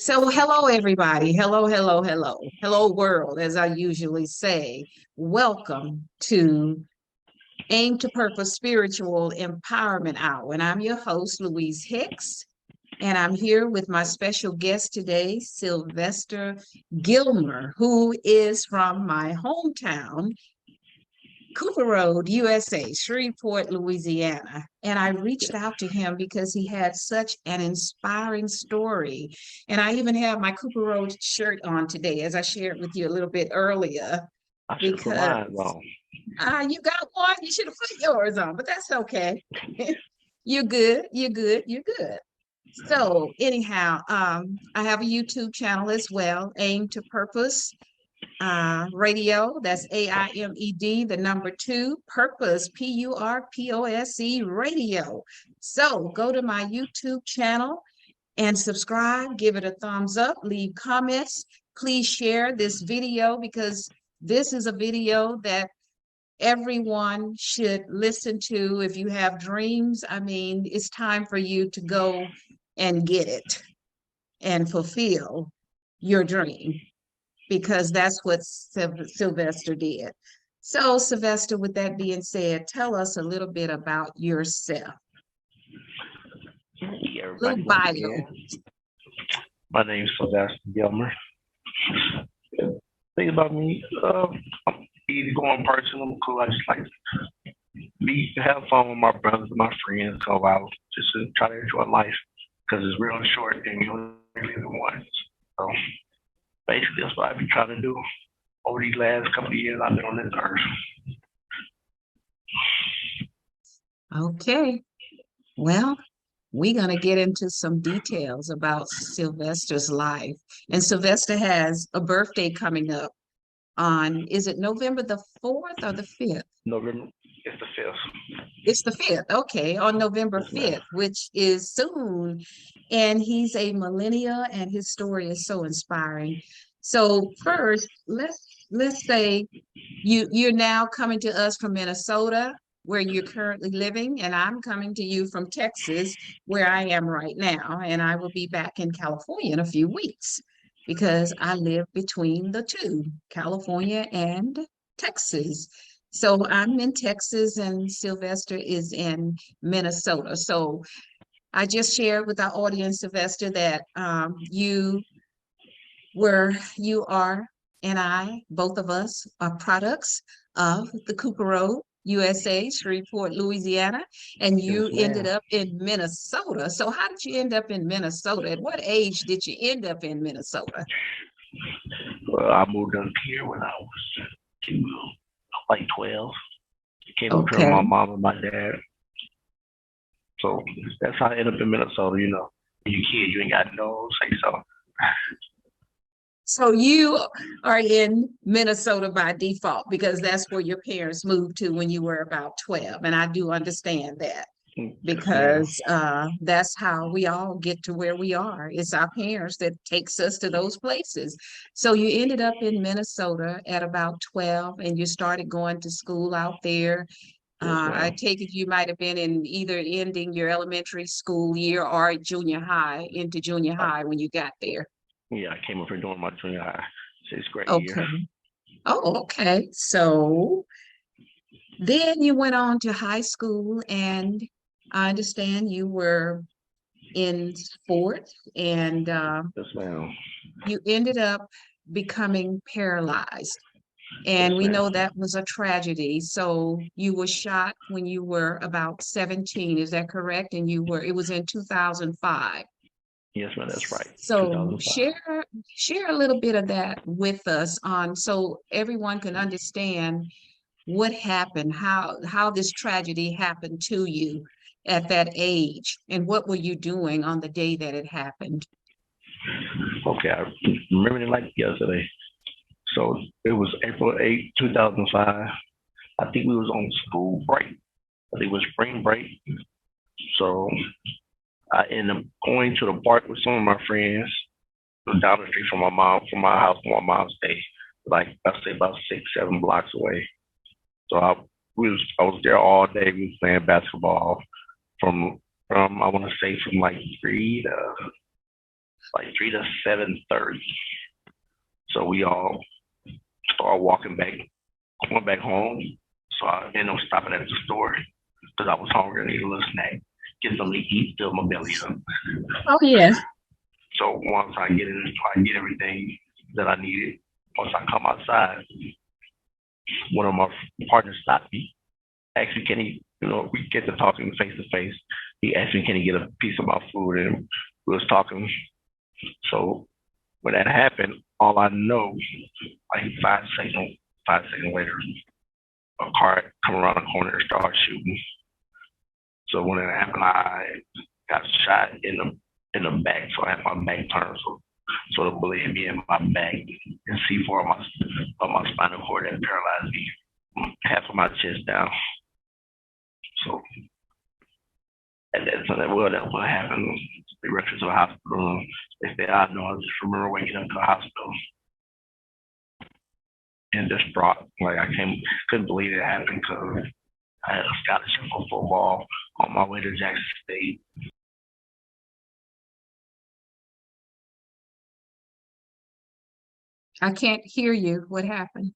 So, hello, everybody. Hello, hello, hello. Hello, world, as I usually say. Welcome to Aim to Purpose Spiritual Empowerment Hour. And I'm your host, Louise Hicks. And I'm here with my special guest today, Sylvester Gilmer, who is from my hometown, Cooper Road, USA, Shreveport, Louisiana. And I reached out to him because he had such an inspiring story. And I even have my Cooper Road shirt on today, as I shared with you a little bit earlier, I should have put because mine on. you got one, you should have put yours on, but that's okay. You're good, you're good, you're good. So anyhow, I have a YouTube channel as well, Aim to Purpose radio. That's AIMED, the number two, Purpose, PURPOSE radio. So go to my YouTube channel and subscribe, give it a thumbs up, leave comments. Please share this video because this is a video that everyone should listen to. If you have dreams, I mean, it's time for you to go and get it and fulfill your dream, because that's what Sylvester did. So, Sylvester, with that being said, tell us a little bit about yourself. Hey, Little everybody, once bio. again, my name is Sylvester Gilmer. Think about me, I'm easy going person. I'm cool. I just like to be, have fun with my brothers and my friends. So I just to try to enjoy life because it's real short and you only live it once. So basically, that's what I've been trying to do over these last couple of years I've been on this earth. Okay. Well, we're going to get into some details about Sylvester's life. And Sylvester has a birthday coming up on, is it November the 4th or the 5th? November, it's the 5th. It's the 5th. Okay, on November Yes, ma'am. 5th, which is soon. And he's a millennial and his story is so inspiring. So first, let's say you're now coming to us from Minnesota, where you're currently living, and I'm coming to you from Texas, where I am right now, and I will be back in California in a few weeks because I live between the two, California and Texas. So I'm in Texas and Sylvester is in Minnesota. So I just shared with our audience, Sylvester, that you are and I, both of us, are products of the Cooper Road, USA, Shreveport, Louisiana, and Yes, you ended ma'am. up in Minnesota. So how did you end up in Minnesota? At what age did you end up in Minnesota? Well, I moved up here when I was like 12. Came up here with my Okay. mom and my dad. So that's how I ended up in Minnesota. When you kid, you ain't got no say so. So you are in Minnesota by default because that's where your parents moved to when you were about 12. And I do understand that Yes, ma'am. because that's how we all get to where we are. It's our parents that takes us to those places. So you ended up in Minnesota at about 12 and you started going to school out there. Yes, I ma'am. take it you might have been in either ending your elementary school year or junior high, into junior I, high when you got there. yeah, I came up here doing my junior high, sixth grade year. Okay. Oh, okay. So then you went on to high school, and I understand you were in sports, and Yes, ma'am. you ended up becoming paralyzed. Yes, And we ma'am. know that was a tragedy. So you were shot when you were about 17, is that correct? And it was in 2005. Yes, ma'am. That's right. So 2005. share a little bit of that with us on so everyone can understand what happened, how this tragedy happened to you at that age, and what were you doing on the day that it happened? Okay, I remember it like yesterday. So it was April 8th, 2005. I think we was on school break. I think it was spring break. So I ended up going to the park with some of my friends. It was down the street from my house, from my mom's stay, like I say about 6, 7 blocks away. So I was there all day. We was playing basketball from I want to say from like 3 to like 3 to 7:30. So we all started walking back, going back home. So I ended up stopping at the store because I was hungry and needed a little snack, get something to eat, fill my belly up. Oh, yeah. So once I get in, try to get everything that I needed. Once I come outside, one of my partners stopped me, asked me, can he, we get to talking face to face. He asked me, can he get a piece of my food? And we was talking. So when that happened, all I know, like 5 seconds later, a car come around the corner and started shooting. So when it happened, I got shot in the back, so I had my back turned, so the bullet hit me in my back and C4 of my spinal cord that paralyzed me, half of my chest down. So that's what happened. They rushed me to the hospital. They said, I know, I just remember waking up to the hospital and distraught. Like I couldn't believe it happened because I had a scholarship for football on my way to Jackson State. I can't hear you. What happened?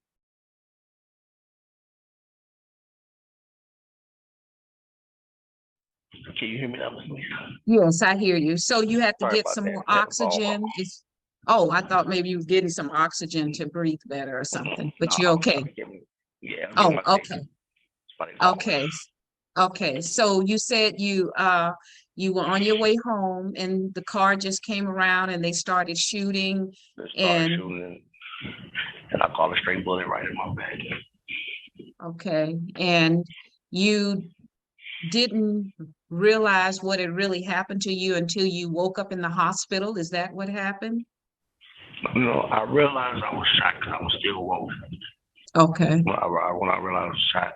Can you hear me now, Ms. Lisa? Yes, I hear you. So you have to Sorry get about some that. more I had a phone oxygen. call. Oh, I thought maybe you were getting some oxygen to breathe better or something, but No, you're I was okay. trying to get me. Yeah, I'm getting Oh, my thing. okay. Somebody called. Okay. Okay. So you said you were on your way home and the car just came around and they started shooting They started and shooting, and I caught a straight bullet right in my back. okay. And you didn't realize what had really happened to you until you woke up in the hospital. Is that what happened? I realized I was shot because I was still woke. Okay. When I realized I was shot,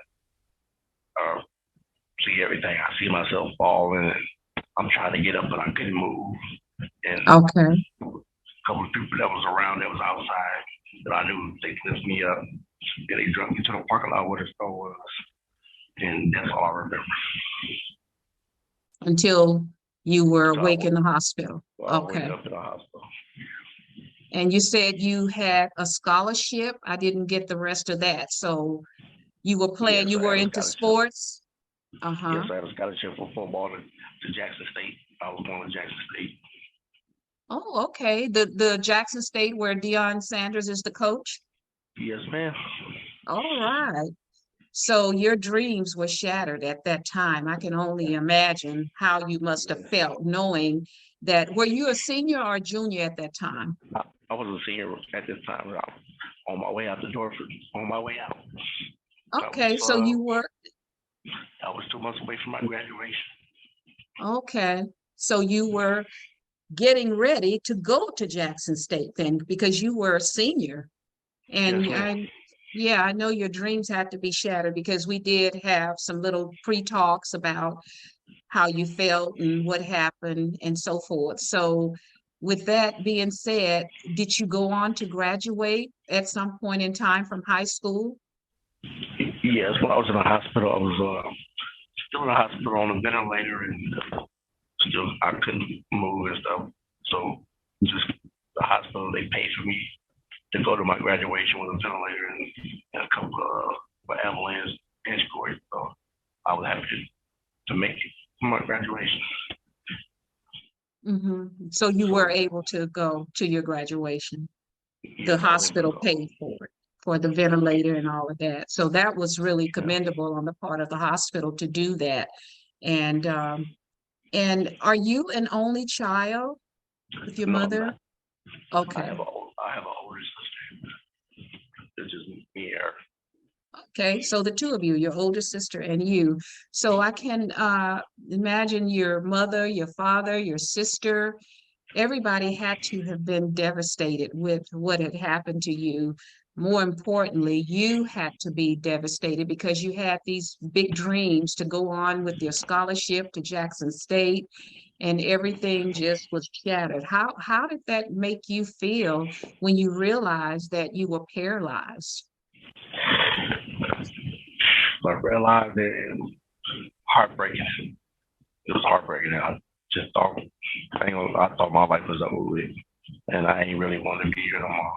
see everything. I see myself falling. I'm trying to get up, but I couldn't move. And Okay. a couple of people that was around that was outside that I knew they lifted me up. And they drug me to the parking lot where the store was. And that's all I remember. Until you were So awake in the hospital. I wake Okay. up in the hospital. And you said you had a scholarship. I didn't get the rest of that. So you were playing, Yes, you I were had a into scholarship. sports? Yes, Uh-huh. I had a scholarship for football to Jackson State. I was going to Jackson State. Oh, okay. The Jackson State where Deion Sanders is the coach? Yes, ma'am. All right. So your dreams were shattered at that time. I can only imagine how you must have felt knowing that. Were you a senior or a junior at that time? I was a senior at this time. I was on my way out the door, on my way out. Okay, so you were, I was 2 months away from my graduation. okay. So you were getting ready to go to Jackson State then because you were a senior. And Yes, ma'am. yeah, I know your dreams had to be shattered because we did have some little pre-talks about how you felt and what happened and so forth. So with that being said, did you go on to graduate at some point in time from high school? Yes, when I was in the hospital, I was still in the hospital on a ventilator, and still I couldn't move and stuff. So just the hospital, they paid for me to go to my graduation with a ventilator and a couple of ambulance escorts. So I was happy to make it for my graduation. So you So were able to go to your graduation. yes, The I was able to hospital go. paid for it, for the ventilator and all of that. So that was really Yeah. commendable on the part of the hospital to do that. And are you an only child with your No, I'm mother? not. Okay. I have an older sister. It's just me and her. Okay, so the two of you, your older sister and you. So I can imagine your mother, your father, your sister, everybody had to have been devastated with what had happened to you. More importantly, you had to be devastated because you had these big dreams to go on with your scholarship to Jackson State, and everything just was shattered. How did that make you feel when you realized that you were paralyzed? But I realized that it was heartbreaking. It was heartbreaking. I just thought, I thought my life was over with, and I ain't really want to be here no more.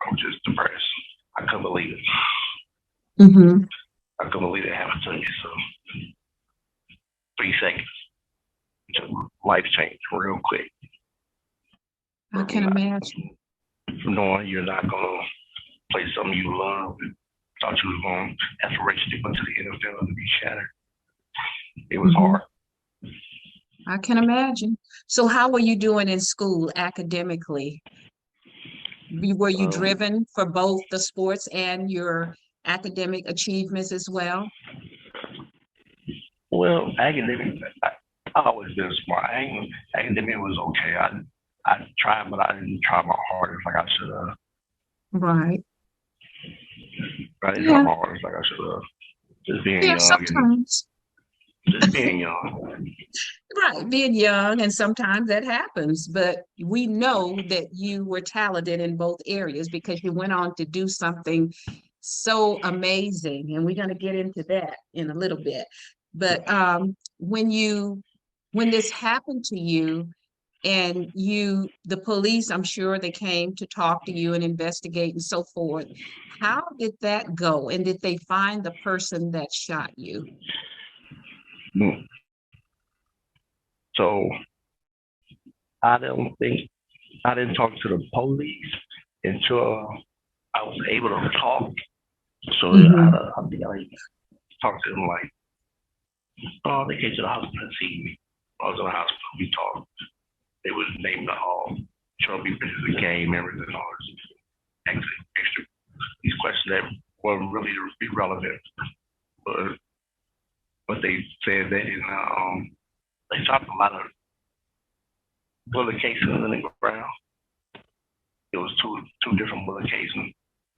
I'm just depressed. I couldn't believe it. Mm-hmm. I couldn't believe it happened to me. So 3 seconds, just life changed real quick. I can imagine. Knowing you're not gonna play something you love, thought you was going aspiration to go to the NFL and be shattered. It was hard. I can imagine. So how were you doing in school academically? Were you driven for both the sports and your academic achievements as well? Well, academic, I always been smart. Academic was okay. I tried, but I didn't try my hardest like I should have. Right. I didn't try my hardest like I should have. Just being young. Sometimes. Just being young. Right, being young, and sometimes that happens, but we know that you were talented in both areas because you went on to do something so amazing, and we're going to get into that in a little bit. But when this happened to you, and the police, I'm sure they came to talk to you and investigate and so forth. How did that go? And did they find the person that shot you? So I didn't talk to the police until I was able to talk. So I think I talked to them like, oh, they came to the hospital and see me. I was in the hospital, we talked. They would name the hall, show me pictures of gang members and all this extra these questions that weren't really irrelevant. But they said they didn't they found a lot of bullet casings in the ground. It was two different bullet casings.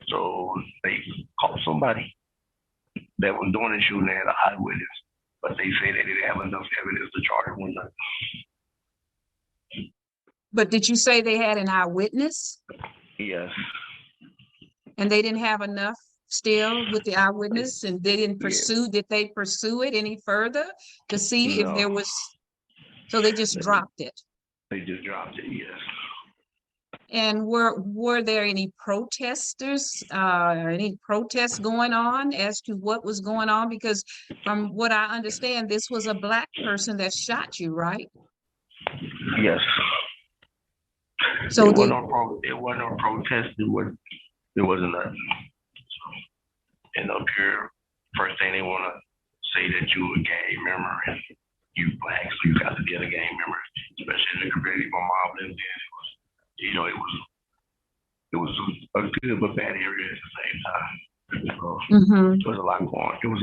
So they called somebody that was doing the shooting at an eyewitness, but they say they didn't have enough evidence to charge one. But did you say they had an eyewitness? Yes. And they didn't have enough still with the eyewitness, and they didn't pursue, did they pursue it any further to see if there was, so they just dropped it? They just dropped it, yes. And were there any protesters, any protests going on as to what was going on? Because from what I understand, this was a Black person that shot you, right? Yes. So it wasn't no protest. It wasn't nothing. So, and up here, first thing they want to say that you a gang member and you Black, so you got to be a gang member, especially in the community my mom lived in. It was a good but bad area at the same time. So It was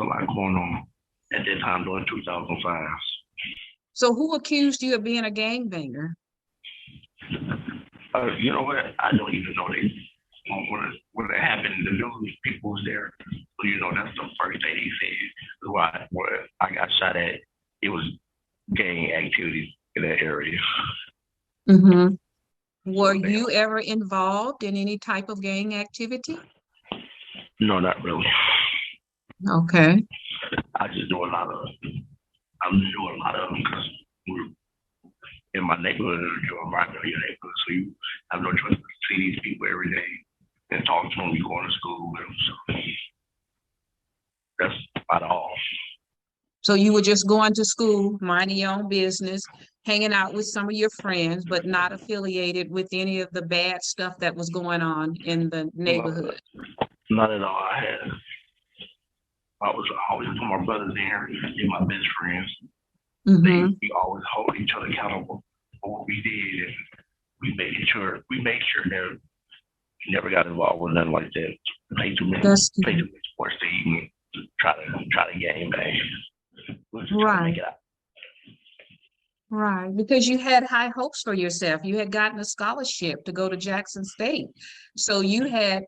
a lot going on at that time during 2005. So who accused you of being a gangbanger? You know what? I don't even know. When it happened, the news people was there. So, that's the first thing they said. Where I got shot at, it was gang activities in that area. Were you ever involved in any type of gang activity? No, not really. Okay. I just do a lot of them because we're in my neighborhood, you're right in your neighborhood, so you have no choice but to see these people every day and talk to them. You going to school with them, so that's about all. So you were just going to school, minding your own business, hanging out with some of your friends, but not affiliated with any of the bad stuff that was going on in the neighborhood? Not at all. I was always put my brothers in here, and my best friends. We always hold each other accountable for what we did, and we made sure that we never got involved with nothing like that. Play too many sports to even try to game bang. Right. Right, because you had high hopes for yourself. You had gotten a scholarship to go to Jackson State, so you had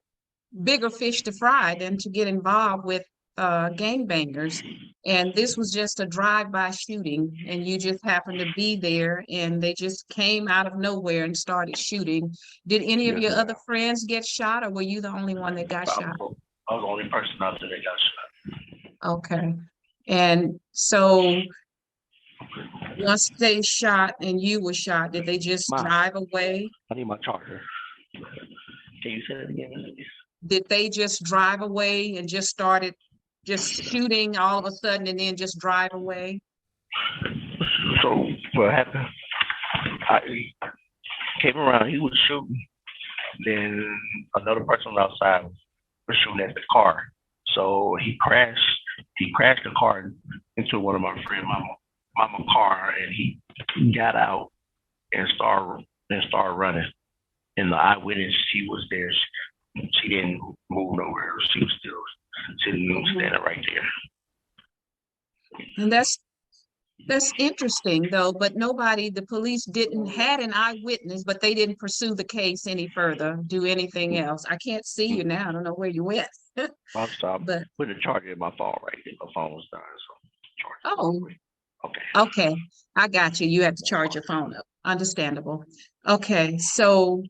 bigger fish to fry than to get involved with gangbangers. And this was just a drive-by shooting, and you just happened to be there, and they just came out of nowhere and started shooting. Did any of your other friends get shot, or were you the only one that got shot? I was the only person out there that got shot. Okay. And so Once they shot and you were shot, did they just Ma, drive away? I need my charger. Can you say that again, please? Did they just drive away and just started just shooting all of a sudden and then just drive away? So what happened? I came around. He was shooting. Then another person outside was shooting at the car. So he crashed. He crashed the car into one of my friend mama car, and he got out and started running. And the eyewitness, she was there. She didn't move nowhere. She was still sitting, standing right there. And that's interesting though, but the police didn't had an eyewitness, but they didn't pursue the case any further, do anything else. I can't see you now. I don't know where you went. I'm sorry. But Put the charger in my phone right there. My phone was dying, so charge. oh, Okay. okay. I got you. You have to charge your phone up. Understandable. Okay, so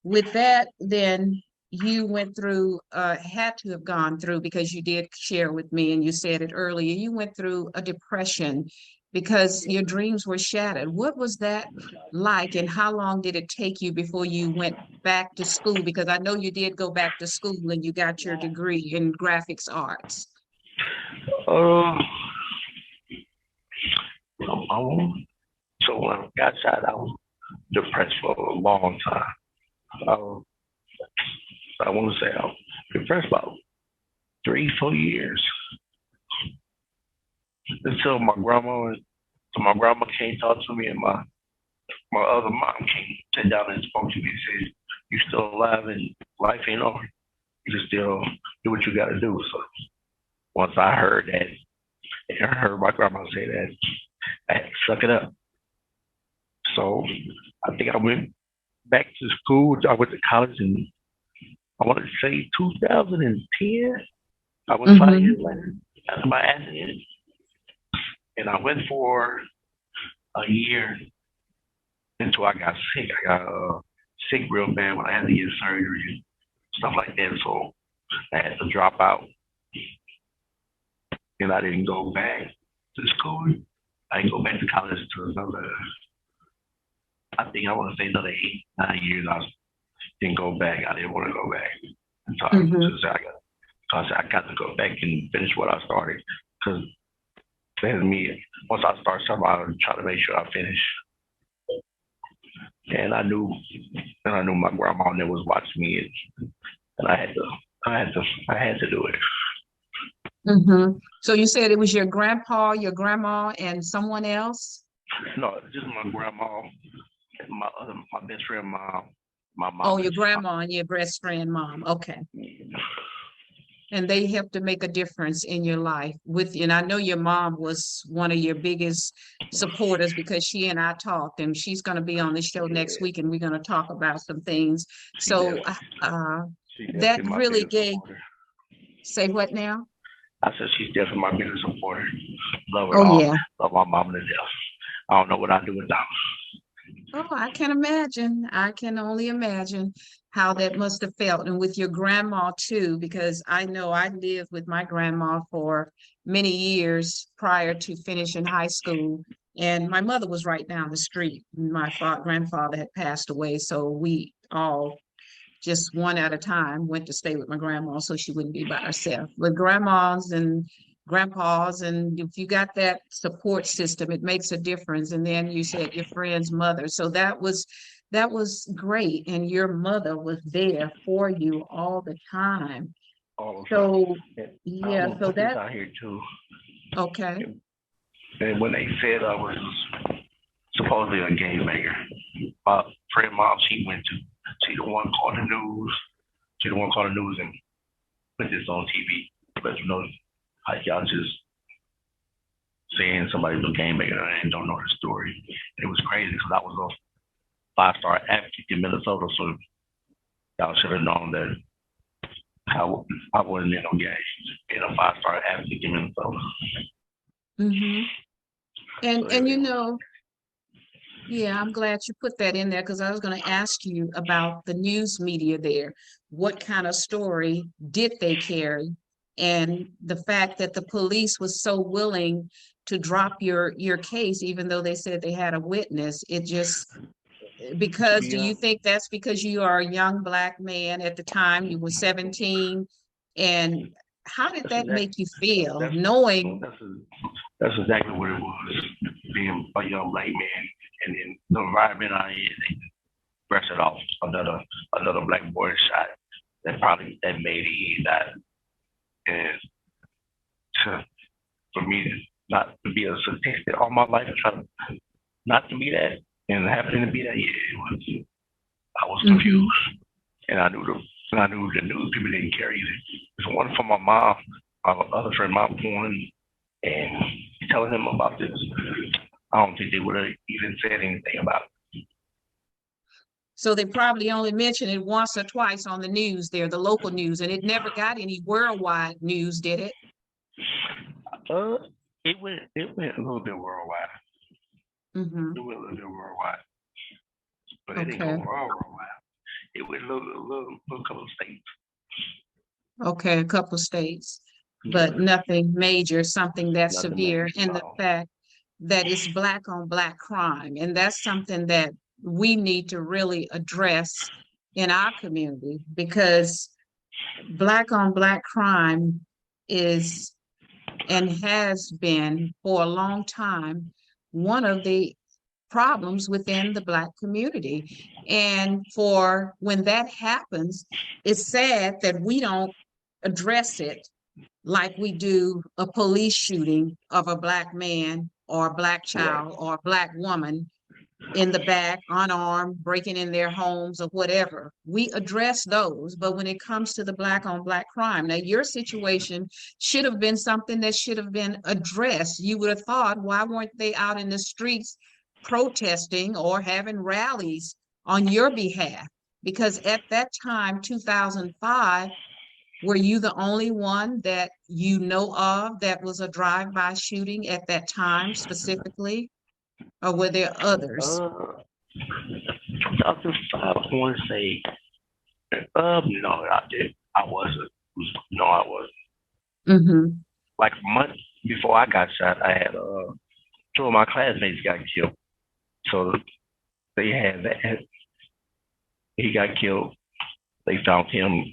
with that, then you went through, had to have gone through, because you did share with me and you said it earlier, you went through a depression because your dreams were shattered. What was that like, and how long did it take you before you went back to school? Because I know you did go back to school and you got your degree in graphics arts. Uh, so when I got shot, I was depressed for a long time. I want to say I was depressed about 3-4 years until my grandma came talk to me, and my other mom came sit down and spoke to me and said, "You still alive and life ain't over. You can still do what you got to do." So once I heard that, and I heard my grandma say that, I had to suck it up. So I think I went back to school. I went to college in, I want to say 2010. I went 5 years later after my accident, and I went for a year until I got sick. I got sick real bad when I had to get surgery and stuff like that. So I had to drop out, and I didn't go back to school. I didn't go back to college to another, I think I want to say another 8-9 years. I didn't go back. I didn't want to go back. And so I got to go back and finish what I started. Because me, once I start something, I try to make sure I finish. And I knew my grandma that was watching me, and I had to do it. So you said it was your grandpa, your grandma, and someone else? No, just my grandma, my best friend mom, my mom. Oh, your grandma and your best friend mom. Okay. And they helped to make a difference in your life with you. And I know your mom was one of your biggest supporters, because she and I talked, and she's going to be on the show next week, and we're going to talk about some things. So that really gave, say what now? I said she's definitely my biggest supporter. Love her Oh, all. yeah. Love my mom to death. I don't know what I'd do without her. Oh, I can imagine. I can only imagine how that must have felt. And with your grandma too, because I know I lived with my grandma for many years prior to finishing high school. And my mother was right down the street. My grandfather had passed away. So we all, just one at a time, went to stay with my grandma so she wouldn't be by herself. With grandmas and grandpas, and if you got that support system, it makes a difference. And then you said your friend's mother, so that was great, and your mother was there for you all the time. So yeah, so that out here too. Okay. And when they said I was supposedly a game maker, my friend mom, she the one called the news. She the one called the news and put this on TV. But you know, how y'all just saying somebody's a game maker and don't know the story. And it was crazy because I was a 5-star athlete in Minnesota, so y'all should have known that I wasn't in no games. Being a 5-star athlete in Minnesota. And you know, yeah, I'm glad you put that in there, because I was going to ask you about the news media there. What kind of story did they carry? And the fact that the police was so willing to drop your case, even though they said they had a witness, it just, because do Yeah, you think that's because you are a young Black man at the time, you were 17? And how did that's that exactly make you feel, that's knowing? that's that's exactly what it was. Being a young Black man, and in the environment I in, they brushed it off. Another Black boy shot that made it. He died. And to, for me not to be a statistic all my life, trying to not to be that, and happening to be that, yeah, I was Mhm. confused, and I knew the news people didn't care either. There's one from my mom, my other friend, my one, and telling them about this. I don't think they would have even said anything about it. So they probably only mentioned it once or twice on the news there, the local news, and it never got any worldwide news, did it? Uh, it went a little bit worldwide. Hmm. It went a little bit worldwide, but it didn't go Okay. worldwide. It went little couple of states. Okay, a couple states, but Yeah, nothing major, something that nothing major. severe. And the No. fact that it's Black on Black crime, and that's something that we need to really address in our community, because Black on Black crime is and has been for a long time one of the problems within the Black community. And for when that happens, it's sad that we don't address it like we do a police shooting of a Black man or a Black Right. child or a Black woman in the back, unarmed, breaking in their homes or whatever. We address those, but when it comes to the Black on Black crime, now your situation should have been something that should have been addressed. You would have thought, why weren't they out in the streets protesting or having rallies on your behalf? Because at that time, 2005, were you the only one that you know of that was a drive-by shooting at that time specifically, or were there others? 2005, I want to say, no, I did. I wasn't. No, I wasn't. Mm-hmm. Like a month before I got shot, I had two of my classmates got killed. So they had that. He got killed. They found him.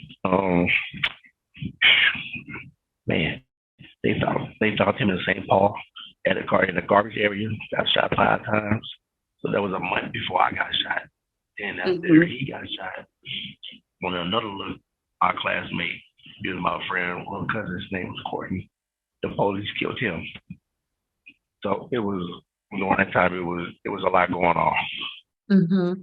Man, they found him in St. Paul at a car in the garbage area. Got shot 5 times. So that was a month before I got shot. And after Mm-hmm. he got shot, on another look, our classmate, he was my friend, one cousin's name was Courtney. The police killed him. So it was, during that time, it was a lot going on. Mm-hmm.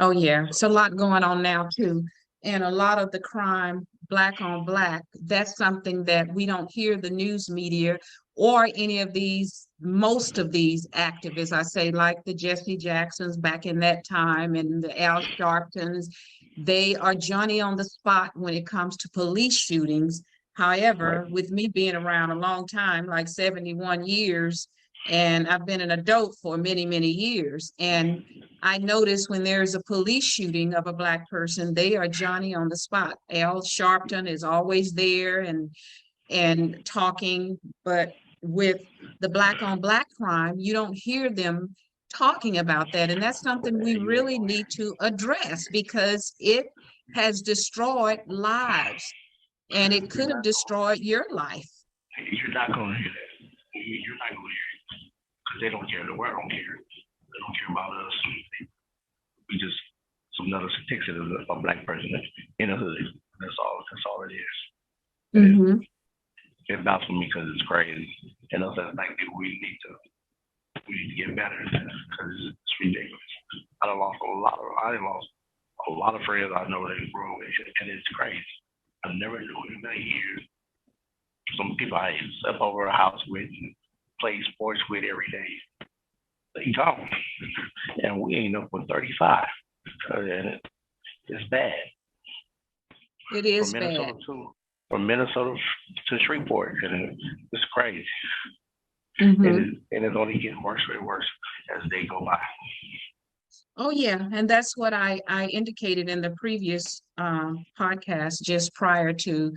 Oh, yeah. It's a lot going on now too. And a lot of the crime, Black on Black, that's something that we don't hear the news media or any of these, most of these activists, I say, like the Jesse Jacksons back in that time and the Al Sharptons, they are Johnny on the spot when it comes to police shootings. Right. However, with me being around a long time, like 71 years, and I've been an adult for many, many years, and I notice when there's a police shooting of a Black person, they are Johnny on the spot. Al Sharpton is always there and talking, but with the Black on Black crime, you don't hear them talking about that. And that's something we You ain't really gonna need to address because it has destroyed lives and it you're could have not destroyed your life. you're not gonna hear that. You're not gonna hear it because they don't care. The world don't care. They don't care about us. We just some another statistic of a black person in the hood. That's all. That's all it is. And Mm-hmm. it baffles me because it's crazy. And also, like we need to get better because it's ridiculous. I done lost a lot of friends I know that grew with, and it's crazy. I never knew in a year some people I slept over a house with and played sports with every day. They gone, and we ain't up with 35, and it's bad It from is bad. Minnesota to Shreveport, and it's crazy. Mm-hmm. And it's only getting worse and worse as they go by. Oh, yeah. And that's what I indicated in the previous podcast just prior to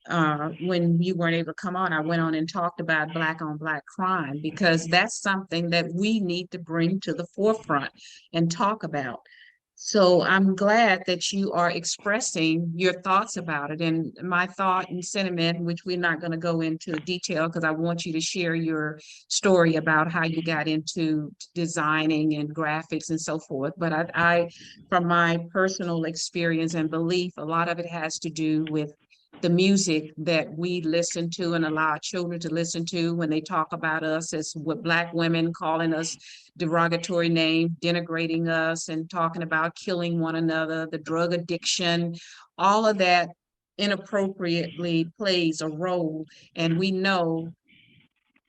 when you weren't able to come on, I went on and talked about Black on Black crime, because that's something that we need to bring to the forefront and talk about. So I'm glad that you are expressing your thoughts about it. And my thought and sentiment, which we're not going to go into detail because I want you to share your story about how you got into designing and graphics and so forth. But from my personal experience and belief, a lot of it has to do with the music that we listen to and allow our children to listen to when they talk about us as what Black women, calling us derogatory name, denigrating us, and talking about killing one another, the drug addiction, all of that inappropriately plays a role. And we know,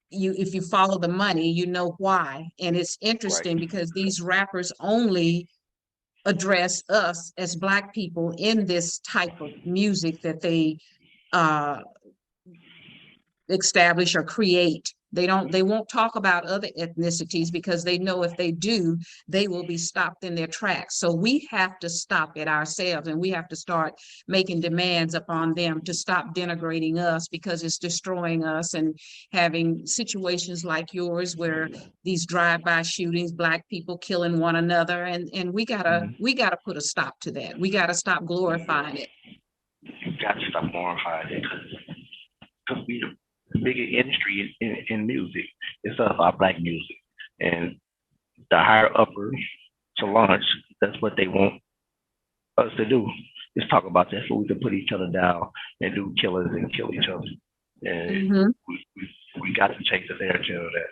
if you follow the money, you know why. And it's interesting because these rappers only address us as Black people in this type of music that they uh, establish or create. They won't talk about other ethnicities because they know if they do, they will be stopped in their tracks. So we have to stop it ourselves, and we have to start making demands upon them to stop denigrating us, because it's destroying us, and having situations like yours where these drive-by shootings, Black people killing one another, and we gotta put a stop to that. We gotta stop glorifying it. You got to stop glorifying it, because we the biggest industry in music. It's our Black music, and the higher upper salons, that's what they want us to do, is talk about that, so we can put each other down and do killers and kill each other. And we got to change the narrative of that.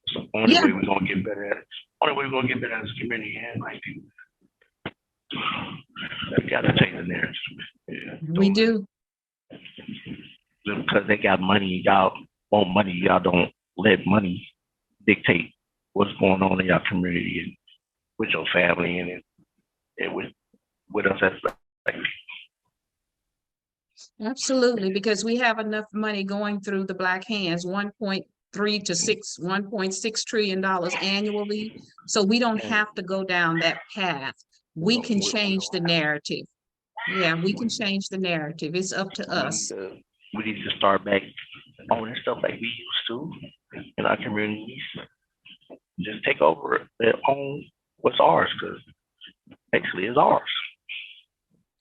So only way we're gonna get better at it. Only way we're gonna get better as a community and like people. We got to change the narrative. Yeah, we do. Because they got money, y'all want money. Y'all don't let money dictate what's going on in your community and with your family and with us as Black people. Absolutely, because we have enough money going through the Black hands, 1.3 to 1.6 trillion dollars annually. So we don't have to go down that path. We can change the narrative. Yeah, we can change the narrative. It's up to us. We need to start back owning stuff like we used to in our communities. Just take over and own what's ours, because actually it's ours.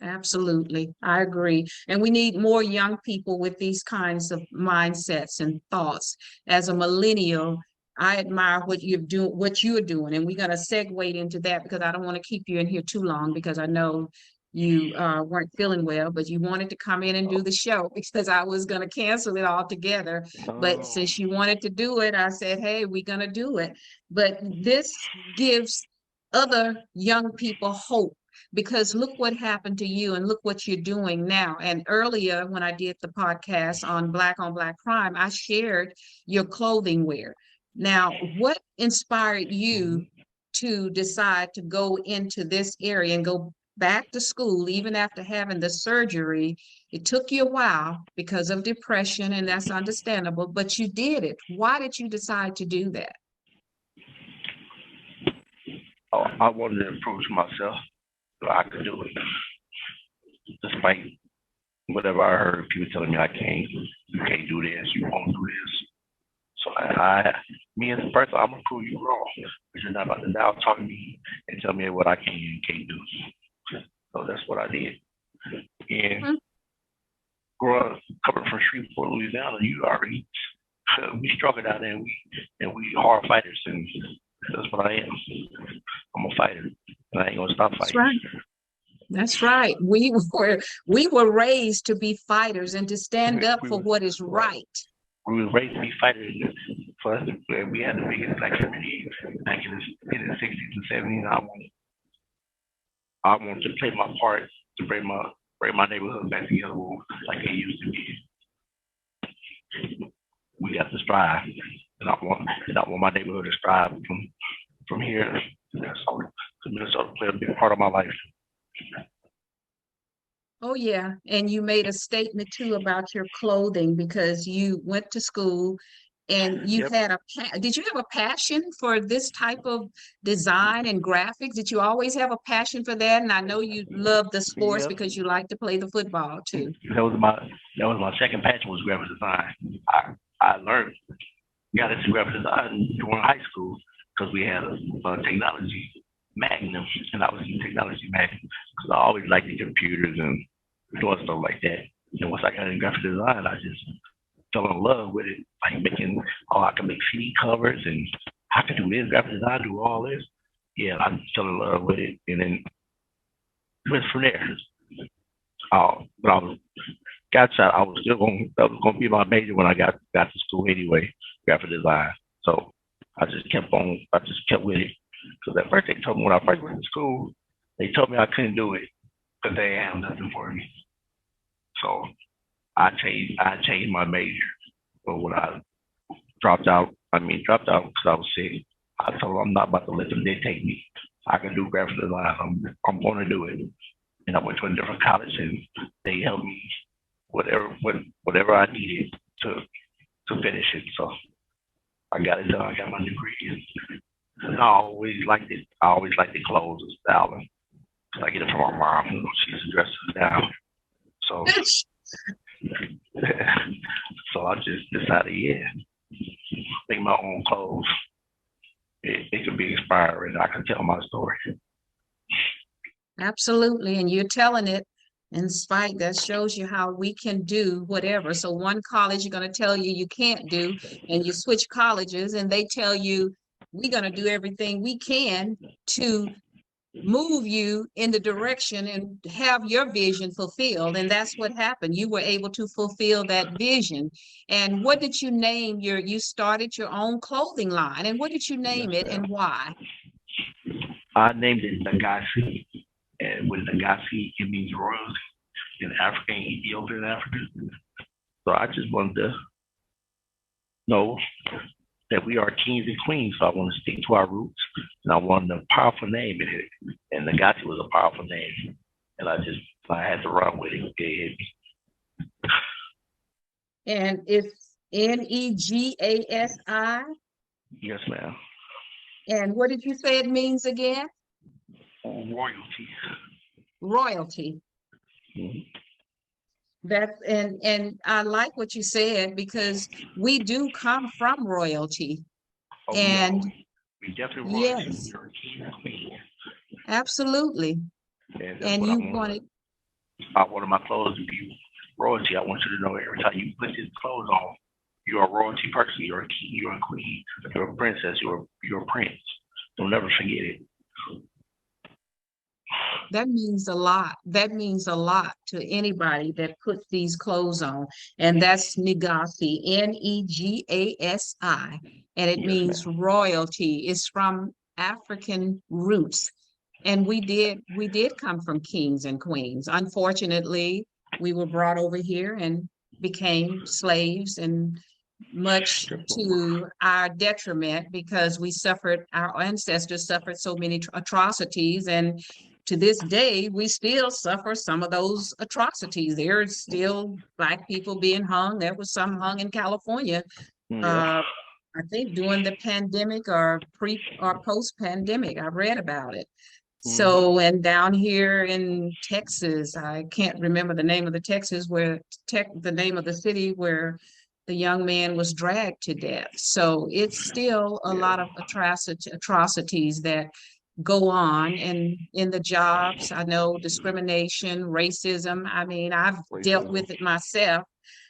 Absolutely, I agree. And we need more young people with these kinds of mindsets and thoughts. As a millennial, I admire what you're doing, and we're going to segue into that, because I don't want to keep you in here too long, because I know you weren't feeling well, but you wanted to come in and do the show, because I was going to cancel it altogether. But since you wanted to do it, I said, hey, we're going to do it. But this gives other young people hope, because look what happened to you and look what you're doing now. And earlier, when I did the podcast on Black crime, I shared your clothing wear. Now, what inspired you to decide to go into this area and go back to school, even after having the surgery? It took you a while because of depression, and that's understandable, but you did it. Why did you decide to do that? Oh, I wanted to prove to myself that I could do it, despite whatever I heard people telling me I can't. You can't do this. You won't do this. So me as a person, I'm gonna prove you wrong. But you're not about to now talk to me and tell me what I can and can't do. So that's what I did. And growing up, coming from Shreveport, Louisiana, you already we struggle down there, and we hard fighters, and that's what I am. I'm a fighter, and I ain't gonna stop fighting. That's right. That's right. We were raised to be fighters and to stand up for what is right. We were raised to be fighters. For us, we had the biggest Black community back in the 60s and 70s. I want to play my part to bring my neighborhood back together like it used to be. We got to strive, and I want my neighborhood to strive from here to Minnesota. Minnesota played a big part of my life. Oh, yeah. And you made a statement too about your clothing, because you went to school And you Yep. had did you have a passion for this type of design and graphics? Did you always have a passion for that? And I know you love the sports Yep. because you like to play the football too. That was my second passion was graphic design. I learned got into graphic design during high school because we had a technology magnum, and I was in technology magnum because I always liked the computers and doing stuff like that. And once I got into graphic design, I just fell in love with it, like making, I can make CD covers and I can do this, graphic design, do all this. Yeah, I fell in love with it, and then went from there. But I was got shot. I was still going. That was going to be my major when I got to school anyway, graphic design. So I just kept on. I just kept with it. Because at first they told me when I first went to school, they told me I couldn't do it because they had nothing for me. So I changed my major. But when I dropped out because I was sick. I told them I'm not about to let them dictate me. I can do graphic design. I'm going to do it. And I went to a different college, and they helped me whatever I needed to finish it. So I got it done. I got my degree, and I always liked it. I always liked the clothes and styling. I get it from my mom. You know, she's dressed down. So so I just decided, make my own clothes. It could be inspiring. I can tell my story. Absolutely. And you're telling it in spite, that shows you how we can do whatever. So one college you're going to tell you you can't do, and you switch colleges and they tell you we're going to do everything we can to move you in the direction and have your vision fulfilled. And that's what happened. You were able to fulfill that vision. And what did you name you started your own clothing line, and what did you name it and why? I named it Nagasi, and with Nagasi, it means royalty in African, Ethiopian Africa. So I just wanted to know that we are kings and queens. So I want to stick to our roots, and I wanted a powerful name in it. And Nagasi was a powerful name, and I had to run with it. It hit me. And it's Negasi. Yes, ma'am. And what did you say it means again? Royalty. Royalty. Mm-hmm. That's and I like what you said, because we do come from royalty. Oh, And we definitely royalty. yes, We're king and queen. absolutely. And that's And what you wanted, I wanted my clothes to be royalty. I want you to know every time you put these clothes on, you're a royalty person. You're a king. You're a queen. You're a princess. You're a prince. Don't never forget it. that means a lot. That means a lot to anybody that puts these clothes on. And that's Negasi, Negasi. And it Yes, means ma'am. royalty. It's from African roots. And we did come from kings and queens. Unfortunately, we were brought over here and became slaves, and much to our detriment, because our ancestors suffered so many atrocities. And to this day, we still suffer some of those atrocities. There's still Black people being hung. There was some hung in California, Yeah. uh, I think during the pandemic or post-pandemic. I read about it. Mm-hmm. So, and down here in Texas, I can't remember the name of the the name of the city where the young man was dragged to death. So it's still a lot of atrocities that go on in the jobs. I know discrimination, racism. I mean, I've dealt Racism. with it myself.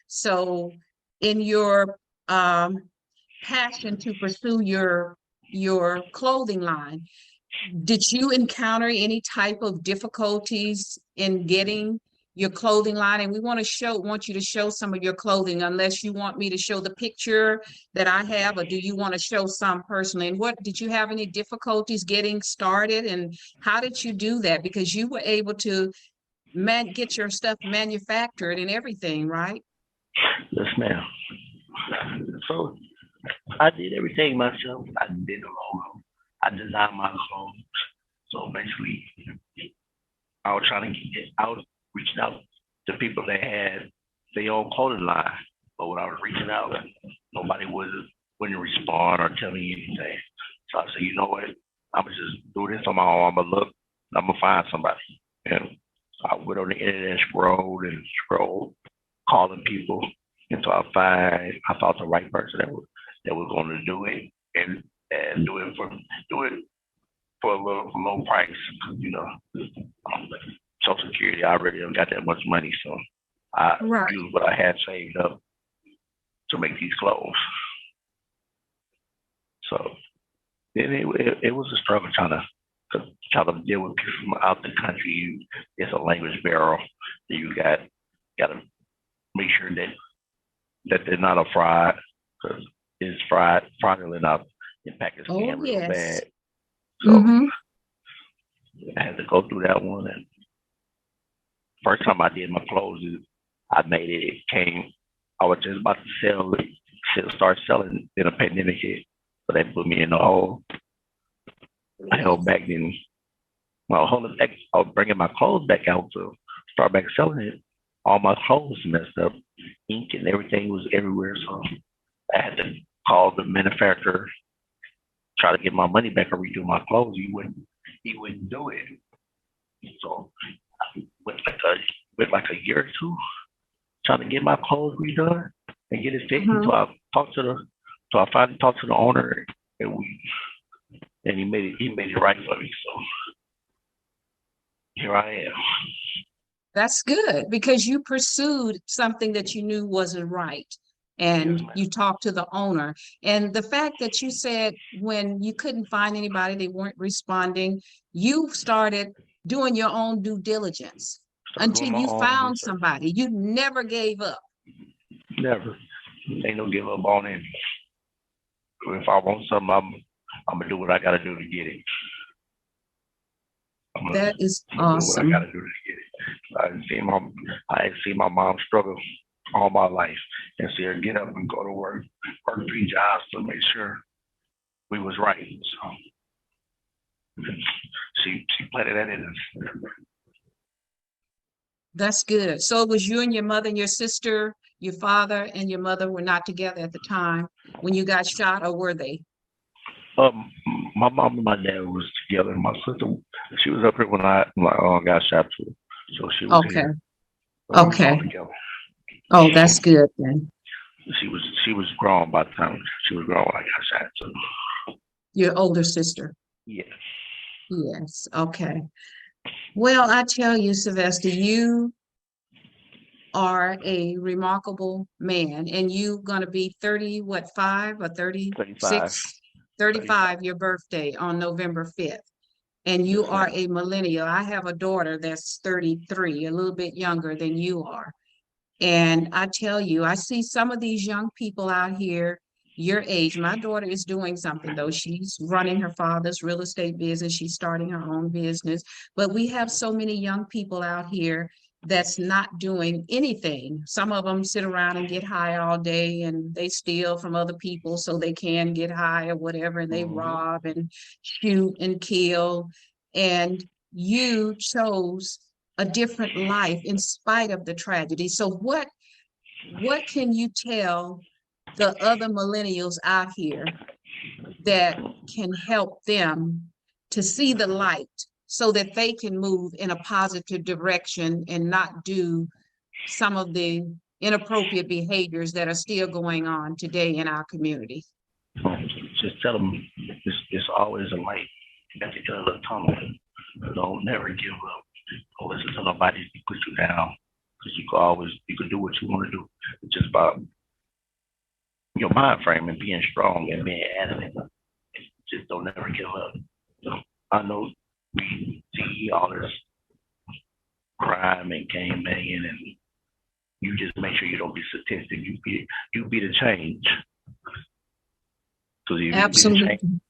So in your um, passion to pursue your clothing line, did you encounter any type of difficulties in getting your clothing line? And we want you to show some of your clothing, unless you want me to show the picture that I have, or do you want to show some personally? And what, did you have any difficulties getting started, and how did you do that? Because you were able to get your stuff manufactured and everything, right? Yes, ma'am. So I did everything myself. I did the logo. I designed my clothes. So basically, I was trying to get out, reaching out to people that had their own clothing line. But when I was reaching out, nobody was wouldn't respond or tell me anything. So I said, you know what? I'm gonna just do this on my own. I'm gonna look. I'm gonna find somebody. And I went on the internet and scrolled, calling people until I found the right person that was going to do it and do it for a low price. You know, Social Security, I already don't got that much money, so I Right. used what I had saved up to make these clothes. So then it was a struggle trying to deal with people from out the country. It's a language barrier. You got to make sure that they're not a fraud, because it's fraudulent out in Pakistan Oh, real yes. bad. So Mm-hmm. I had to go through that one. And first time I did my clothes, I made it. It came. I was just about to start selling. Then a pandemic hit, so they put me in the hole. I held back. Then, well, holding back, I was bringing my clothes back out to start back selling it. All my clothes messed up. Ink and everything was everywhere. So I had to call the manufacturer, try to get my money back or redo my clothes. He wouldn't do it. So I went like a year or two trying to get my clothes redone and get it fixed. Mhm. So I finally talked to the owner, and he made it right for me. So here I am. That's good, because you pursued something that you knew wasn't right, and Yes, ma'am. you talked to the owner. And the fact that you said when you couldn't find anybody, they weren't responding, you started doing your own due diligence Started until doing my you own found research. somebody. You never gave up. Never. Ain't no give up on it. If I want something, I'm gonna do what I gotta do to get it. That is I'm gonna do what I awesome. gotta do to get it. I ain't seen my mom struggle all my life, and see her get up and go to work 3 jobs to make sure we was right. So she planted that in us. That's good. So it was you and your mother and your sister, your father and your mother were not together at the time when you got shot, or were they? My mom and my dad was together. My sister, she was up here when I got shot too, so she was Okay. here. So we was all Okay. together. Oh, that's good then. She was grown by the time she was grown when I got shot. So Your older sister. yeah. Yes. Okay. Well, I tell you, Sylvester, you are a remarkable man, and you gonna be 30, what, 5 or 35. 36? 35. 35, your birthday on November 5th. And Yes, you are ma'am. a millennial. I have a daughter that's 33, a little bit younger than you are. And I tell you, I see some of these young people out here your age. My daughter is doing something though. She's running her father's real estate business. She's starting her own business. But we have so many young people out here that's not doing anything. Some of them sit around and get high all day, and they steal from other people so they can get high or whatever, and they Mm-hmm. rob and shoot and kill. And you chose a different life in spite of the tragedy. So what can you tell the other millennials out here that can help them to see the light so that they can move in a positive direction and not do some of the inappropriate behaviors that are still going on today in our community? Just tell them it's always a light at the end of the tunnel. Don't never give up. Don't listen to nobody to put you down, because you can do what you want to do. It's just about your mind frame and being strong and being adamant. Just don't never give up. So I know we see all this crime and gang banging, and you just make sure you don't be statistic. You be the change. So if you be the Absolutely. change,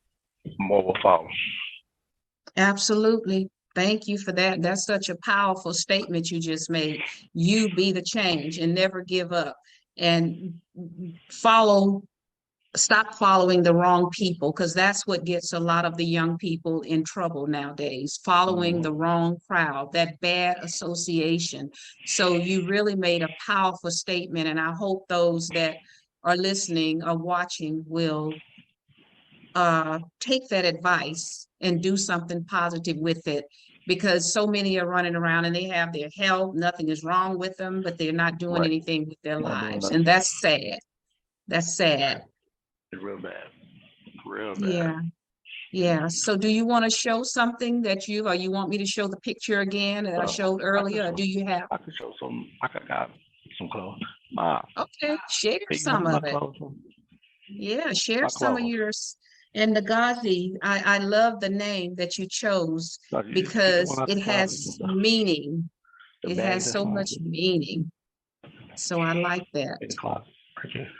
more will follow. Absolutely. Thank you for that. That's such a powerful statement you just made. You be the change and never give up, and stop following the wrong people, because that's what gets a lot of the young people in trouble nowadays, following the Mm-hmm. wrong crowd, that bad association. So you really made a powerful statement, and I hope those that are listening or watching will take that advice and do something positive with it, because so many are running around and they have their health, nothing is wrong with them, but they're not doing Right. anything with their Not doing lives. nothing. And that's sad. That's sad. It's real bad. Real bad. Yeah. Yeah. So do you want to show something that or you want me to show the picture again that I showed earlier? Or do you have? I could show some. I got some clothes. Okay, share Hey, some my of it. clothes. Yeah, share My some of clothes. yours. And Nagazi, I love the name that you chose So you see the because one I it supplied? has meaning. The It bags has that's so mine. much meaning. So I like that. In the closet. Right there.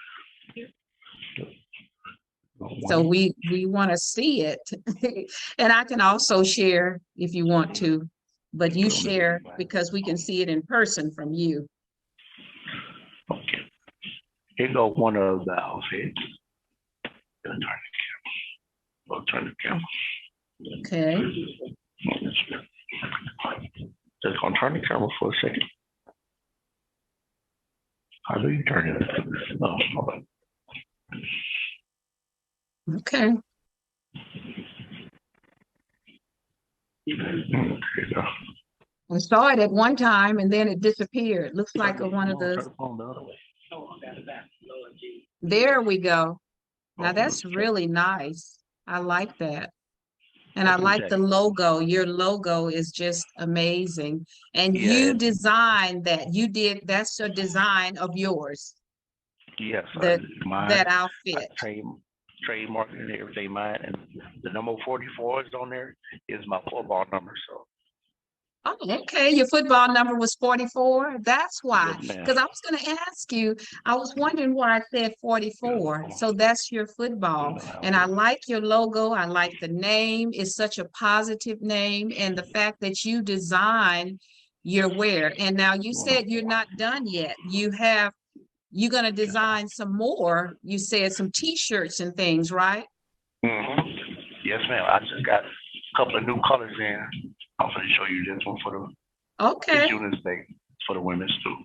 So we want to see it. And I can also share if you want to, but you share because we can see it in person from you. Okay. Here go one of the outfits. Turn the camera. Okay. Just gonna turn the camera for a second. How do you turn it? Oh, hold on. Okay. There you go. I saw it at one time and then it disappeared. Looks like one of Turn the, the phone the other way. there we go. Now Oh, that's okay. really nice. I like that. And I Open like the jacket. logo. Your logo is just amazing. And Yeah, you it- designed that. That's a design of yours, Yes, that mine. that I outfit. trademark and everything mine, and the number 44 is on there. Is my football number. So Oh, okay. Your football number was 44. That's why. yes, ma'am. Because I was going to ask you, I was wondering why I said 44. So that's your football. And I like your logo. I like the name. It's such a positive name. And the fact that you design your wear. And now you said you're not done yet. You're going to design some more. You said some t-shirts and things, right? Mm-hmm. Yes, ma'am. I just got a couple of new colors in. I'm going to show you this one for the Okay. Union's Day for the women's too.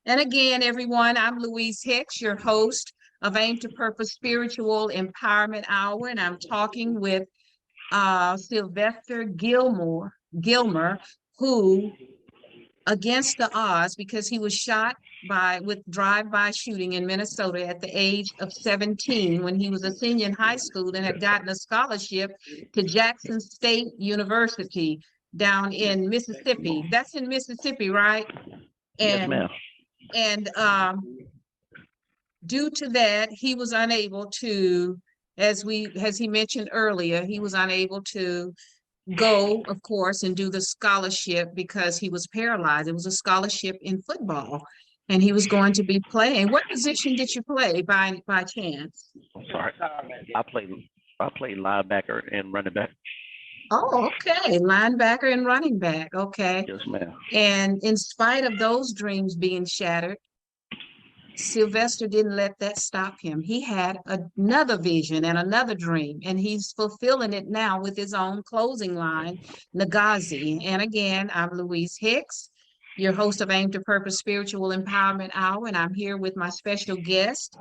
And again, everyone, I'm Louise Hicks, your host of Aim to Purpose Spiritual Empowerment Hour, and I'm talking with Sylvester Gilmer, who, against the odds, because he was shot with drive-by shooting in Minnesota at the age of 17 when he was a senior in high school and had gotten a scholarship to Jackson State University down in Mississippi. That's in Mississippi, right? Yes, ma'am. And due to that, he was unable to, as he mentioned earlier, he was unable to go, of course, and do the scholarship because he was paralyzed. It was a scholarship in football, and he was going to be playing. What position did you play by chance? I'm sorry. I played linebacker and running back. Oh, okay. Linebacker and running back. Okay. Yes, ma'am. And in spite of those dreams being shattered, Sylvester didn't let that stop him. He had another vision and another dream, and he's fulfilling it now with his own clothing line, Nagazi. And again, I'm Louise Hicks, your host of Aim to Purpose Spiritual Empowerment Hour, and I'm here with my special guest,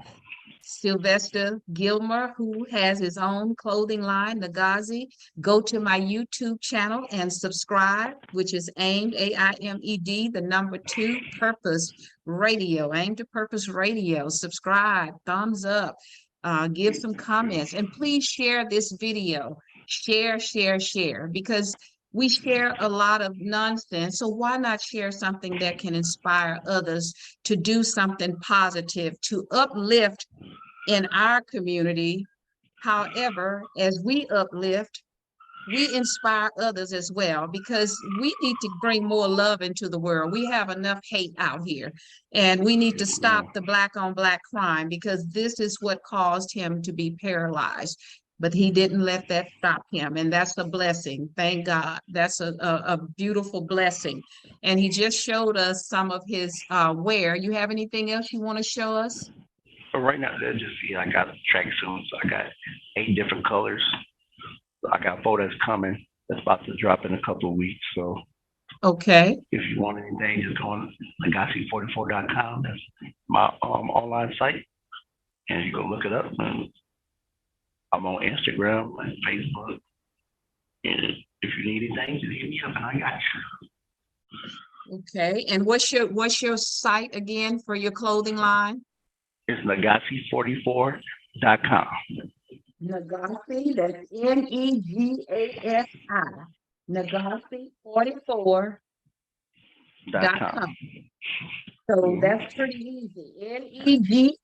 Sylvester Gilmer, who has his own clothing line, Nagazi. Go to my YouTube channel and subscribe, which is aimed, AIMED, the number 2, Purpose Radio, Aim to Purpose Radio. Subscribe, thumbs up, give some comments, and please share this video. Share, because we share a lot of nonsense. So why not share something that can inspire others to do something positive, to uplift in our community? However, as we uplift, we inspire others as well, because we need to bring more love into the world. We have enough hate out here, and we need to stop the black on black crime, because this is what caused him to be paralyzed. But he didn't let that stop him, and that's a blessing. Thank God. That's a beautiful blessing. And he just showed us some of his wear. You have anything else you want to show us? But right now, they'll just see I got tracksuits. I got 8 different colors. I got 4 that's coming. That's about to drop in a couple of weeks. So Okay. If you want anything, just go on legacy44.com. That's my online site, and you go look it up. And I'm on Instagram and Facebook. And if you need anything, just hit me up, and I got you. Okay. And what's your site again for your clothing line? It's legacy44.com. Negasi, that's Negasi, Negasi44.com. So that's pretty easy. Negasi,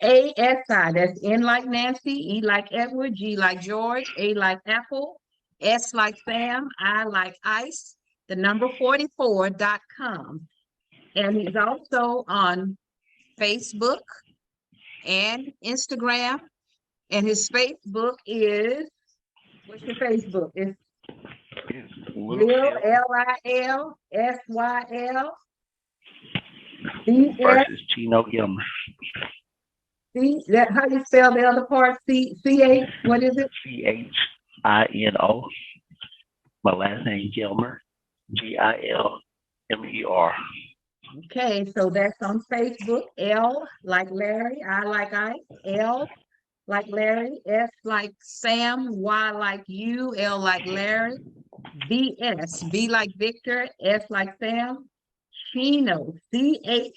that's N like Nancy, E like Edward, G like George, A like Apple, S like Sam, I like Ice, the number 44.com. And he's also on Facebook and Instagram. And his Facebook is, what's your Facebook? It's Lil, Lilsyl versus Chino Gilmer. C, that how you spell the other part? C-H, what is it? CHINO. My last name Gilmer. GILMER. Okay, so that's on Facebook. L like Larry, I like Ike, L like Larry, S like Sam, Y like you, L like Larry, VS, V like Victor, S like Sam, Chino, CH,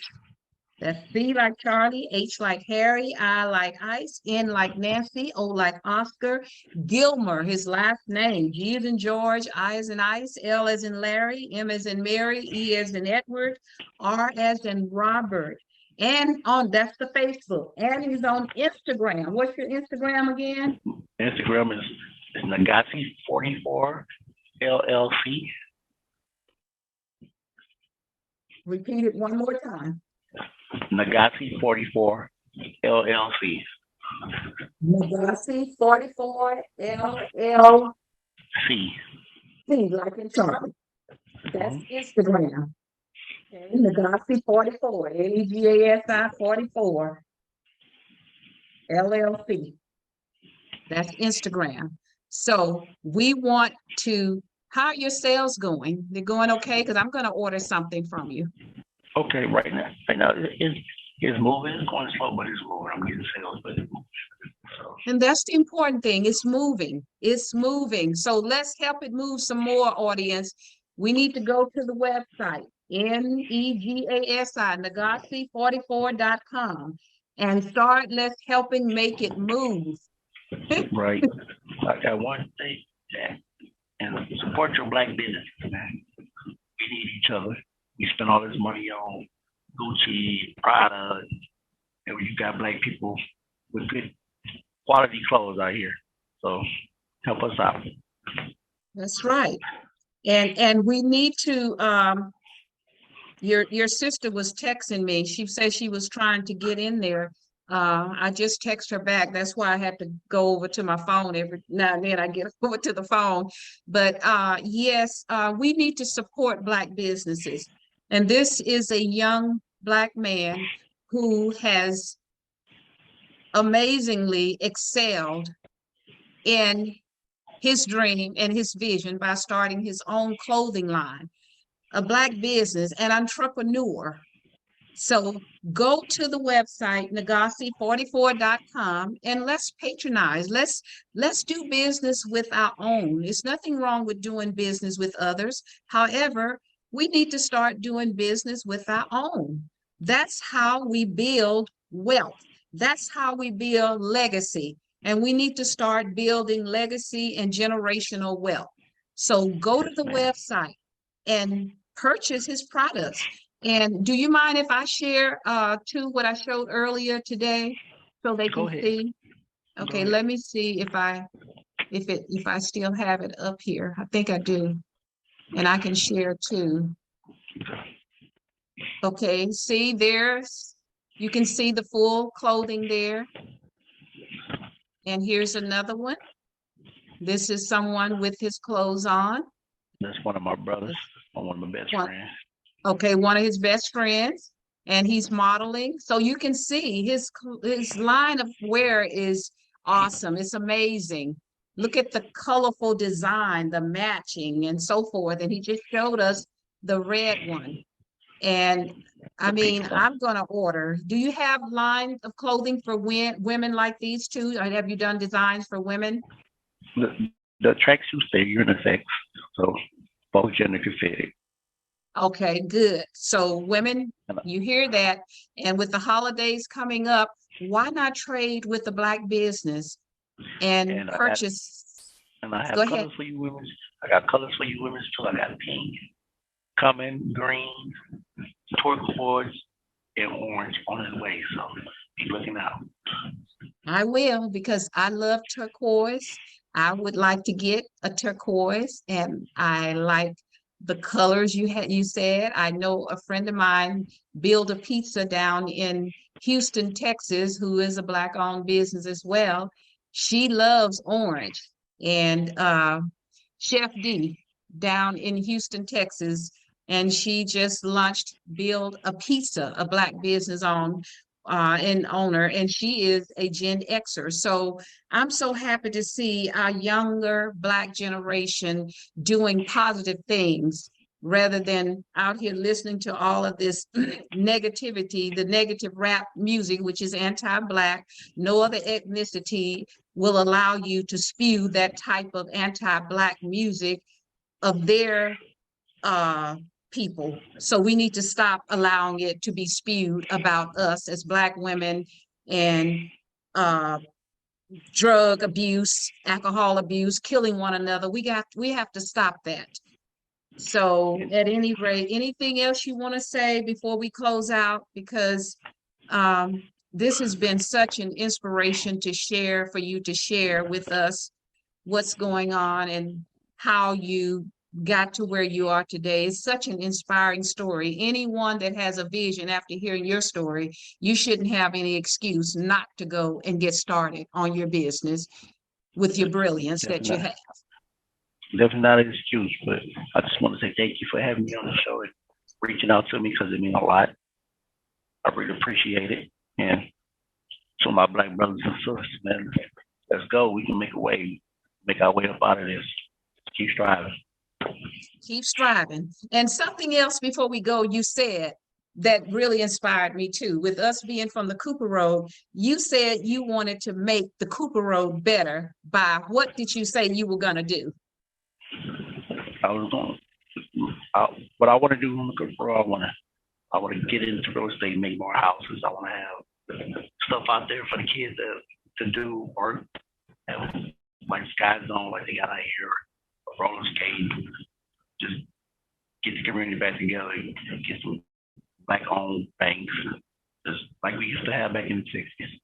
that's C like Charlie, H like Harry, I like Ice, N like Nancy, O like Oscar, Gilmer, his last name, G as in George, I as in Ice, L as in Larry, M as in Mary, E as in Edward, R as in Robert. And that's the Facebook. And he's on Instagram. What's your Instagram again? Instagram is Negasi44 LLC. Repeat it one more time. Negasi44 LLC. Negasi44 LLC. C like in Charlie. That's Instagram. Okay. Negasi44 Negasi 44 LLC. That's Instagram. So we want to, how are your sales going? They're going okay? Because I'm going to order something from you. Okay, right now it's moving. It's going slow, but it's moving. I'm getting sales, but it's moving. So. And that's the important thing. It's moving. It's moving. So let's help it move some more, audience. We need to go to the website, Negasi, Negasi44.com, and start let's helping make it move. Right. I got one thing, and support your Black business, man. We need each other. We spend all this money on Gucci, Prada, and you got Black people with good quality clothes out here. So help us out. That's right. And we need to your sister was texting me. She said she was trying to get in there. I just text her back. That's why I have to go over to my phone every now and then. I get over to the phone. But yes, we need to support Black businesses. And this is a young Black man who has amazingly excelled in his dream and his vision by starting his own clothing line, a Black business, an entrepreneur. So go to the website, Negasi44.com, and let's patronize. Let's do business with our own. There's nothing wrong with doing business with others. However, we need to start doing business with our own. That's how we build wealth. That's how we build legacy. And we need to start building legacy and generational wealth. So go to the website and purchase his products. And do you mind if I share too what I showed earlier today so they can see? Okay, let me see if I still have it up here. I think I do. And I can share too. Okay, see there's, you can see the full clothing there. And here's another one. This is someone with his clothes on. That's one of my brothers, one of my best friends. Okay, one of his best friends, and he's modeling. So you can see his line of wear is awesome. It's amazing. Look at the colorful design, the matching and so forth. And he just showed us the red one. And I mean, I'm gonna order. Do you have line of clothing for women like these two? Or have you done designs for women? The tracksuits, they're unisex, so both gender can fit it. Okay, good. So women, And, you hear that. And with the holidays coming up, why not trade with the Black business and and purchase? I Go have ahead. colors for you women. I got colors for you women too. I got pink, coming, green, turquoise, and orange on its way. So be looking out. I will, because I love turquoise. I would like to get a turquoise, and I like the colors you said. I know a friend of mine built a pizza down in Houston, Texas, who is a Black owned business as well. She loves orange. And Chef D down in Houston, Texas, and she just launched Build a Pizza, a Black business on and owner, and she is a Gen Xer. So I'm so happy to see our younger Black generation doing positive things rather than out here listening to all of this negativity, the negative rap music, which is anti-Black. No other ethnicity will allow you to spew that type of anti-Black music of their people. So we need to stop allowing it to be spewed about us as Black women and drug abuse, alcohol abuse, killing one another. We have to stop that. So at any rate, anything else you want to say before we close out? Because this has been such an inspiration to share, for you to share with us what's going on and how you got to where you are today. It's such an inspiring story. Anyone that has a vision after hearing your story, you shouldn't have any excuse not to go and get started on your business with your brilliance that you have. Definitely not an excuse, but I just want to say thank you for having me on the show and reaching out to me, because it means a lot. I really appreciate it. And to my Black brothers and sisters, man, let's go. We can make a way, make our way up out of this. Keep striving. Keep striving. And something else before we go, you said that really inspired me too. With us being from the Cooper Road, you said you wanted to make the Cooper Road better by, what did you say you were going to do? What I want to do on the Cooper Road, I want to get into real estate, make more houses. I want to have stuff out there for the kids to do work, and like Sky Zone, like they got out here, roller skate, just get the community back together, get some Black-owned banks, just like we used to have back in the 60s.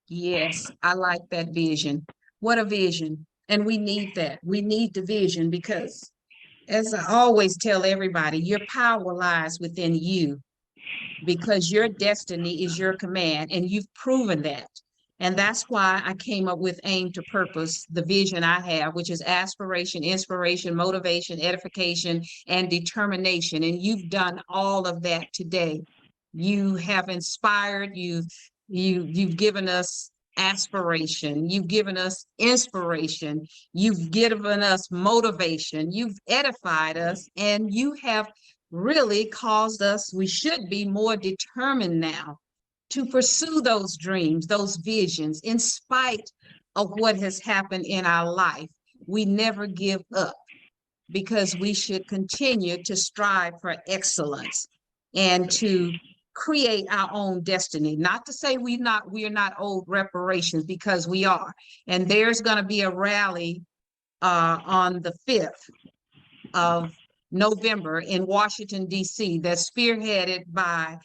Yes, I like that vision. What a vision. And we need that. We need the vision, because as I always tell everybody, your power lies within you, because your destiny is your command, and you've proven that. And that's why I came up with Aim to Purpose, the vision I have, which is aspiration, inspiration, motivation, edification, and determination. And you've done all of that today. You have inspired, you've given us aspiration, you've given us inspiration, you've given us motivation, you've edified us, and you have really caused us, we should be more determined now to pursue those dreams, those visions, in spite of what has happened in our life. We never give up, because we should continue to strive for excellence and to create our own destiny. Not to say we are not owed reparations, because we are. And there's going to be a rally on the 5th of November in Washington, D.C., that's spearheaded by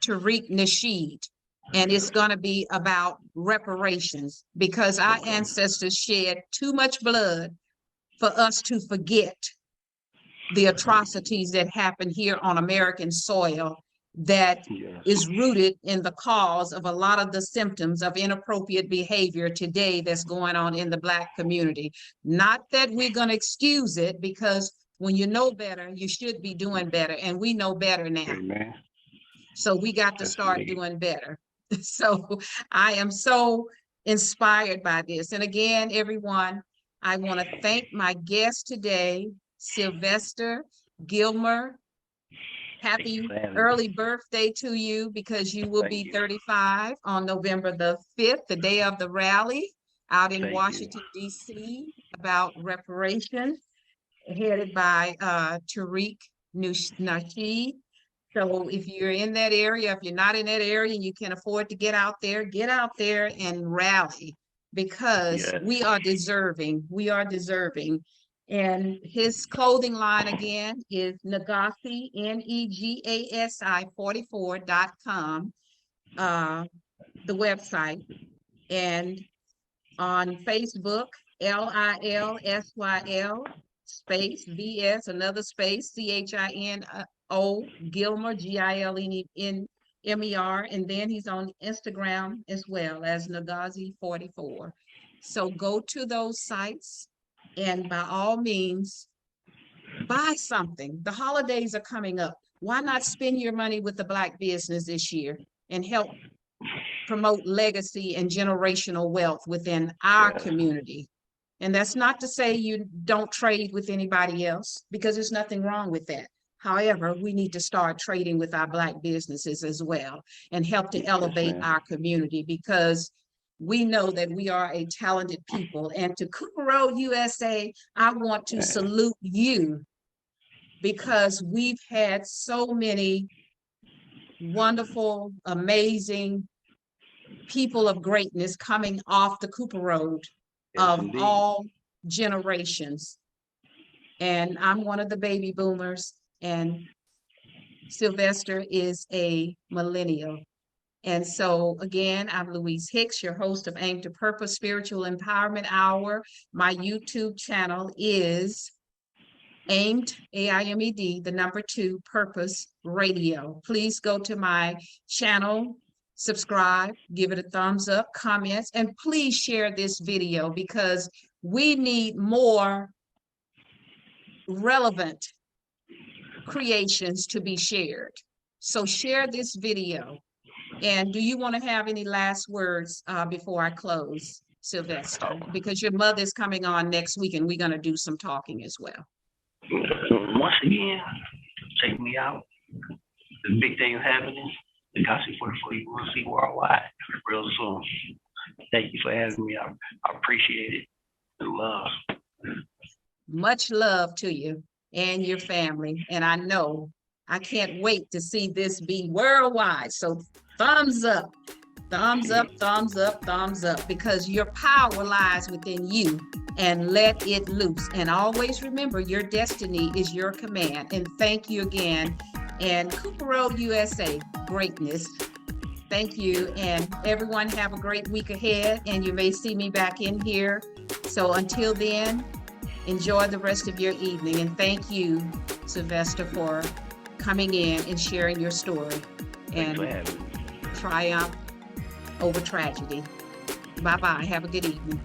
Tariq Nasheed, and it's going to be about reparations, because our ancestors shed too much blood for us to forget the atrocities that happened here on American soil, that is rooted in the cause of a lot of the symptoms of inappropriate behavior today that's going on in the Black community. Not that we're going to excuse it, because when you know better, you should be doing better, and we know better now. Amen. So we got to start doing better. So I am so inspired by this. And again, everyone, I want to thank my guest today, Sylvester Gilmer. Happy early birthday to you, because you will be 35 on November the 5th, the day of the rally out in Washington, D.C., about reparations, headed by Tariq Nasheed. So if you're in that area, if you're not in that area and you can afford to get out there and rally, because we are deserving. We are deserving. And his clothing line again is Negasi, Negasi 44.com, the website. And on Facebook, LILSYL space VS, another space, CHINO, Gilmer, GILNMER. And then he's on Instagram as well as Negasi 44. So go to those sites and by all means, buy something. The holidays are coming up. Why not spend your money with the Black business this year and help promote legacy and generational wealth within our community? And that's not to say you don't trade with anybody else, because there's nothing wrong with that. However, we need to start trading with our Black businesses as well and help to elevate our community, because we know that we are a talented people. And to Cooper Road USA, I want to salute you, because we've had so many wonderful, amazing people of greatness coming off the Cooper Road of all generations. And I'm one of the baby boomers, and Sylvester is a millennial. And so again, I'm Louise Hicks, your host of Aim to Purpose Spiritual Empowerment Hour. My YouTube channel is AIMED, AIMED, the number 2, Purpose Radio. Please go to my channel, subscribe, give it a thumbs up, comments, and please share this video, because we need more relevant creations to be shared. So share this video. And do you want to have any last words before I close, Sylvester? Because your mother's coming on next week and we're going to do some talking as well. Once again, check me out. The big thing is happening. The Gospel 44 you will see worldwide real soon. Thank you for having me. I appreciate it. The love. Much love to you and your family. And I know I can't wait to see this be worldwide. So thumbs up, thumbs up, thumbs up, thumbs up, because your power lies within you, and let it loose. And always remember, your destiny is your command. And thank you again. And Cooper Road USA, greatness. Thank you. And everyone have a great week ahead. And you may see me back in here. So until then, enjoy the rest of your evening. And thank you, Sylvester, for coming in and sharing your story and triumph over tragedy. Bye-bye. Have a good evening.